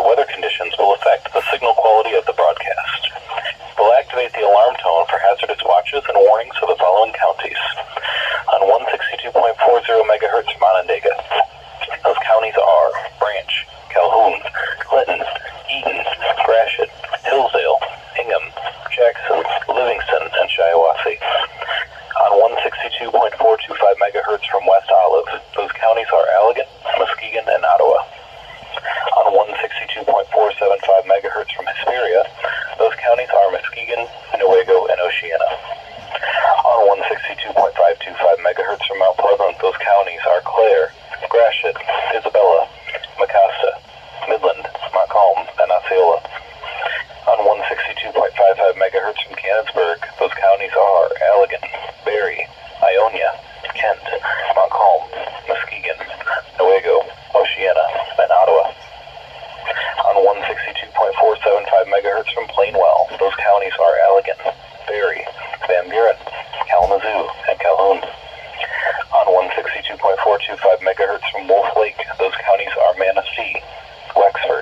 weather conditions will affect the signal quality of the broadcast. We'll activate the alarm tone for hazardous watches and warnings for the following counties. On 162.40 megahertz from Onondaga. Those counties are Branch, Calhoun, Clinton, Eaton, Gratiot, Hillsdale, Hingham, Jackson, Livingston, and Shiawassee. On 162.425 megahertz from West Olive, those counties are Allegan, Muskegon, and Ottawa. On 162.475 megahertz from Hesperia, those counties are Muskegon, Newaygo, and Oceana. On 162.525 megahertz from Mount Pleasant, those counties are Clare, Gratiot, Isabella, Mecosta, Midland, Montcalm, and Osceola. On 162.55 megahertz from Canonsburg, those counties are Allegan, Barrie, Ionia, Kent, Montcalm, Muskegon, Newaygo, Oceana, and Ottawa. On 162.475 megahertz from Plainwell, those counties are Allegan, Barrie, Van Buren, Kalamazoo, and Calhoun. On 162.425 megahertz from Wolf Lake, those counties are Manistee, Wexford,